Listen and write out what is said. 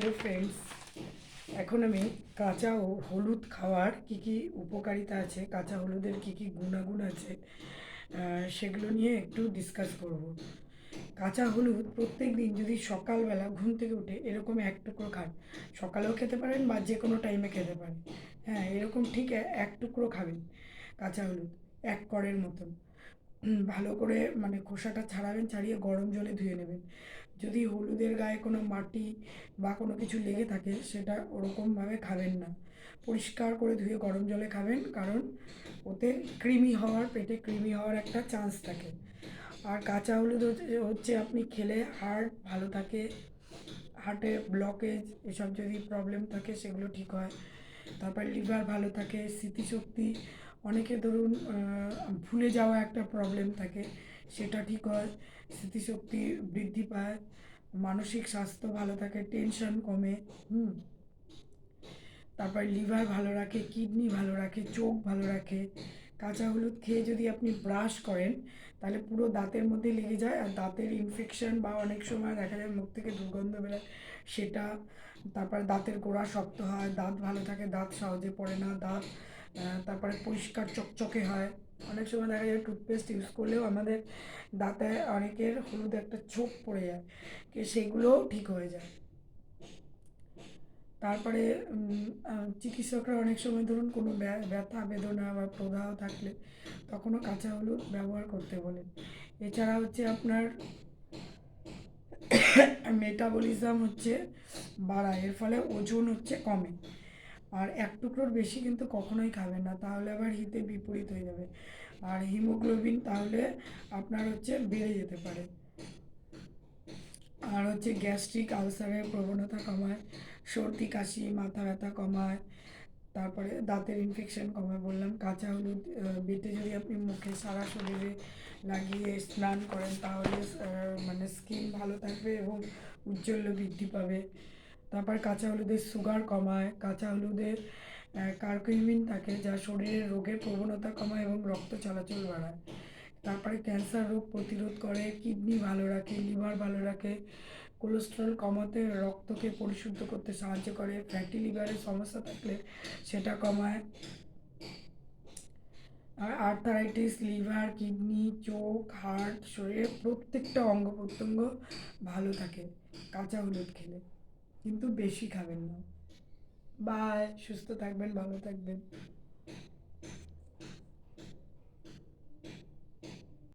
Hello friends, এখন আমি কাঁচা ও হলুদ খাওয়ার কি কি উপকারিতা আছে, কাঁচা হলুদের কি কি গুণাগুণ আছে, সেগুলো নিয়ে একটু ডিসকাস করব। কাঁচা হলুদ প্রত্যেক দিন যদি সকালবেলা ঘুম থেকে উঠে এরকম এক টুকরো খান, সকালেও খেতে পারেন বা যে কোনো টাইমে খেতে পারেন। হ্যাঁ, এরকম ঠিক এক টুকরো খাবেন কাঁচা হলুদ, এক কড়ের মতন। ভালো করে মানে খোসাটা ছাড়াবেন, ছাড়িয়ে গরম জলে ধুয়ে নেবেন। যদি হলুদের গায়ে কোনো মাটি বা কোনো কিছু লেগে থাকে সেটা ওরকমভাবে খাবেন না, পরিষ্কার করে ধুয়ে গরম জলে খাবেন, কারণ ওতে কৃমি হওয়ার, পেটে কৃমি হওয়ার একটা চান্স থাকে। আর কাঁচা হলুদ হচ্ছে আপনি খেলে হার্ট ভালো থাকে, হার্টে ব্লকেজ এসব যদি প্রবলেম থাকে সেগুলো ঠিক হয়। তারপর লিভার ভালো থাকে, স্মৃতিশক্তি, অনেকে ধরুন ভুলে যাওয়া একটা প্রবলেম থাকে, সেটা ঠিক হয়, স্মৃতিশক্তি বৃদ্ধি পায়, মানসিক স্বাস্থ্য ভালো থাকে, টেনশন কমে। হুম তারপর লিভার ভালো রাখে, কিডনি ভালো রাখে, চোখ ভালো রাখে। কাঁচা হলুদ খেয়ে যদি আপনি ব্রাশ করেন তাহলে পুরো দাঁতের মধ্যে লেগে যায়, আর দাঁতের ইনফেকশন বা অনেক সময় দেখা যায় মুখ থেকে দুর্গন্ধ বেরোয় সেটা। তারপরে দাঁতের গোড়া শক্ত হয়, দাঁত ভালো থাকে, দাঁত সহজে পড়ে না, দাঁত তারপরে পরিষ্কার চকচকে হয়। অনেক সময় দেখা যায় টুথপেস্ট ইউজ করলেও আমাদের দাঁতে অনেকের হলুদ একটা ছোপ পড়ে যায়, সেগুলোও ঠিক হয়ে যায়। তারপরে চিকিৎসকরা অনেক সময় ধরুন কোনো ব্যথা বেদনা বা প্রদাহ থাকলে তখনও কাঁচা হলুদ ব্যবহার করতে বলেন। এছাড়া হচ্ছে আপনার মেটাবলিজম হচ্ছে বাড়ায়, এর ফলে ওজন হচ্ছে কমে। আর এক টুকরোর বেশি কিন্তু কখনোই খাবেন না, তাহলে আবার হিতে বিপরীত হয়ে যাবে, আর হিমোগ্লোবিন তাহলে আপনার হচ্ছে বেড়ে যেতে পারে। আর হচ্ছে গ্যাস্ট্রিক আলসারের প্রবণতা কমায়, সর্দি কাশি মাথা ব্যথা কমায়, তারপরে দাঁতের ইনফেকশন কমায় বললাম। কাঁচা হলুদ বেটে যদি আপনি মুখে সারা শরীরে লাগিয়ে স্নান করেন তাহলে মানে স্কিন ভালো থাকবে এবং উজ্জ্বল্য বৃদ্ধি পাবে। তারপর কাঁচা হলুদের সুগার কমায়, কাঁচা হলুদের কার্কুমিন থাকে যা শরীরের রোগের প্রবণতা কমায় এবং রক্ত চলাচল বাড়ায়। তারপরে ক্যান্সার রোগ প্রতিরোধ করে, কিডনি ভালো রাখে, লিভার ভালো রাখে, কোলেস্টেরল কমাতে, রক্তকে পরিশুদ্ধ করতে সাহায্য করে, ফ্যাটি লিভারের সমস্যা থাকলে সেটা কমায়। আর আর্থারাইটিস, লিভার, কিডনি, চোখ, হার্ট, শরীরের প্রত্যেকটা অঙ্গ প্রত্যঙ্গ ভালো থাকে কাঁচা হলুদ খেলে। কিন্তু বেশি খাবেন না। বাই, সুস্থ থাকবেন, ভালো থাকবেন।